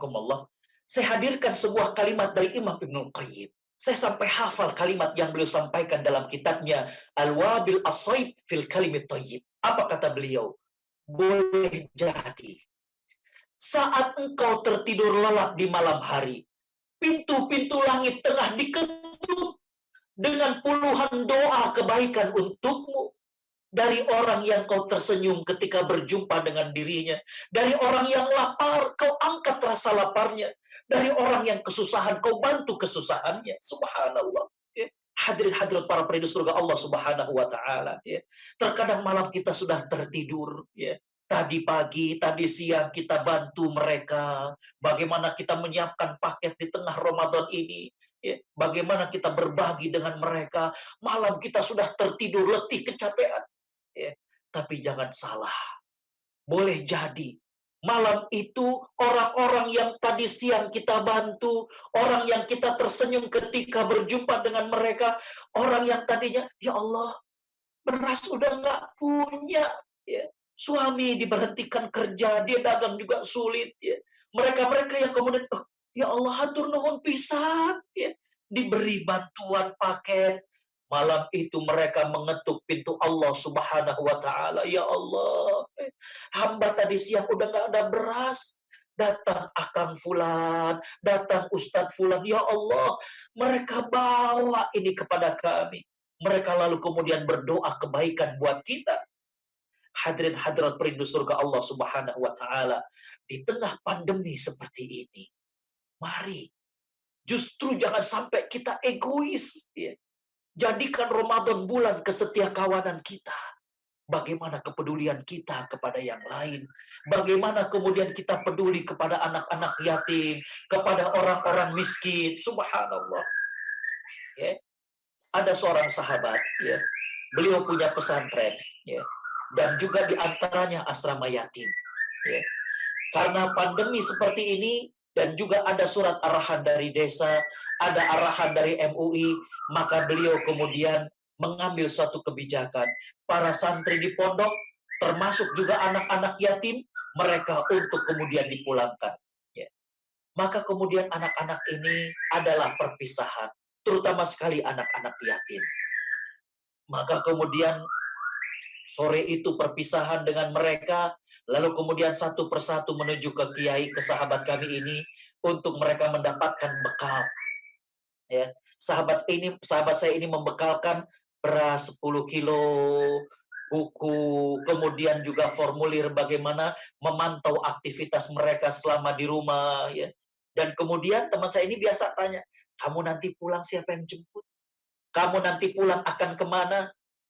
rahimakumullah, saya hadirkan sebuah kalimat dari Imam Ibnul Qayyim. Saya sampai hafal kalimat yang beliau sampaikan dalam kitabnya Al-Wabil As-Sayyib fil Kalimit Thayyib. Apa kata beliau? Boleh jadi saat engkau tertidur lelap di malam hari, pintu-pintu langit tengah diketuk dengan puluhan doa kebaikan untukmu. Dari orang yang kau tersenyum ketika berjumpa dengan dirinya. Dari orang yang lapar, kau angkat rasa laparnya. Dari orang yang kesusahan, kau bantu kesusahannya. Subhanallah. Ya. Hadirin hadirat para penduduk surga Allah Subhanahu wa Ta'ala. Ya. Terkadang malam kita sudah tertidur. Ya. Tadi pagi, tadi siang kita bantu mereka. Bagaimana kita menyiapkan paket di tengah Ramadan ini. Ya. Bagaimana kita berbagi dengan mereka. Malam kita sudah tertidur, letih, kecapean. Ya, tapi jangan salah. Boleh jadi malam itu orang-orang yang tadi siang kita bantu, orang yang kita tersenyum ketika berjumpa dengan mereka, orang yang tadinya, ya Allah, beras udah nggak punya, ya. Suami diberhentikan kerja, dia dagang juga sulit, ya. Mereka-mereka yang kemudian, oh, ya Allah, hatur nuhun pisan, ya. Diberi bantuan paket. Malam itu mereka mengetuk pintu Allah Subhanahu wa Ta'ala. Ya Allah, hamba tadi siang udah nggak ada beras. Datang Akang Fulan, datang Ustadz Fulan. Ya Allah, mereka bawa ini kepada kami. Mereka lalu kemudian berdoa kebaikan buat kita. Hadirin hadirat perindu surga Allah Subhanahu wa Ta'ala. Di tengah pandemi seperti ini, mari justru jangan sampai kita egois, ya. Jadikan Ramadan bulan kesetiakawanan kita. Bagaimana kepedulian kita kepada yang lain. Bagaimana kemudian kita peduli kepada anak-anak yatim. Kepada orang-orang miskin. Subhanallah. Ya. Ada seorang sahabat. Ya. Beliau punya pesantren. Ya. Dan juga diantaranya asrama yatim. Ya. Karena pandemi seperti ini. Dan juga ada surat arahan dari desa, ada arahan dari MUI, maka beliau kemudian mengambil suatu kebijakan. Para santri di pondok, termasuk juga anak-anak yatim, mereka untuk kemudian dipulangkan. Ya. Maka kemudian anak-anak ini adalah perpisahan, terutama sekali anak-anak yatim. Maka kemudian sore itu perpisahan dengan mereka, lalu kemudian satu persatu menuju ke kiai, ke sahabat kami ini, untuk mereka mendapatkan bekal. Ya, sahabat saya ini membekalkan beras 10 kilo, buku, kemudian juga formulir bagaimana memantau aktivitas mereka selama di rumah. Ya. Dan kemudian teman saya ini biasa tanya, kamu nanti pulang siapa yang jemput? Kamu nanti pulang akan kemana?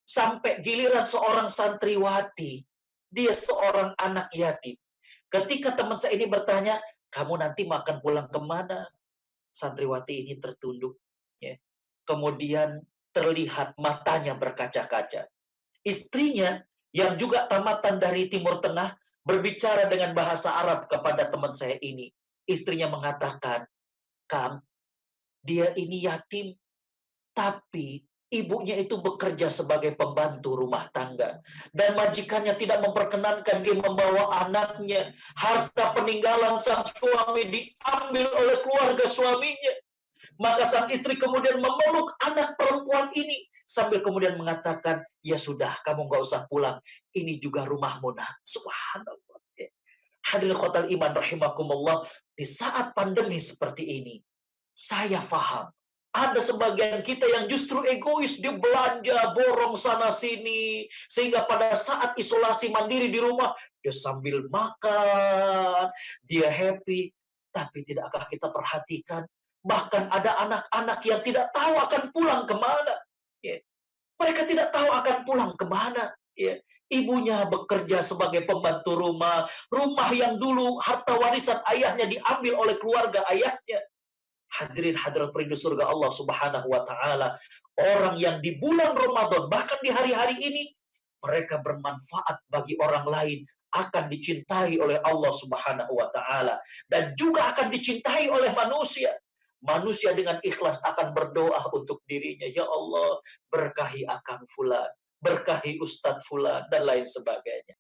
Sampai giliran seorang santriwati, dia seorang anak yatim. Ketika teman saya ini bertanya, kamu nanti makan pulang kemana? Santriwati ini tertunduk. Ya. Kemudian terlihat matanya berkaca-kaca. Istrinya yang juga tamatan dari Timur Tengah berbicara dengan bahasa Arab kepada teman saya ini. Istrinya mengatakan, Kang, dia ini yatim, tapi ibunya itu bekerja sebagai pembantu rumah tangga. Dan majikannya tidak memperkenankan dia membawa anaknya. Harta peninggalan sang suami diambil oleh keluarga suaminya. Maka sang istri kemudian memeluk anak perempuan ini. Sambil kemudian mengatakan, ya sudah, kamu nggak usah pulang. Ini juga rumahmu, nah. Subhanallah. Hadirin khotal iman rahimakumullah. Di saat pandemi seperti ini, saya paham. Ada sebagian kita yang justru egois, dia belanja, borong sana-sini. Sehingga pada saat isolasi mandiri di rumah, dia sambil makan, dia happy. Tapi tidakkah kita perhatikan, bahkan ada anak-anak yang tidak tahu akan pulang kemana. Ya. Mereka tidak tahu akan pulang kemana. Ya. Ibunya bekerja sebagai pembantu rumah. Rumah yang dulu harta warisan ayahnya diambil oleh keluarga ayahnya. Hadirin hadirat perindu surga Allah Subhanahu wa Ta'ala. Orang yang di bulan Ramadan, bahkan di hari-hari ini, mereka bermanfaat bagi orang lain, akan dicintai oleh Allah Subhanahu wa Ta'ala. Dan juga akan dicintai oleh manusia. Manusia dengan ikhlas akan berdoa untuk dirinya. Ya Allah, berkahi Akang Fulan, berkahi Ustadz Fulan, dan lain sebagainya.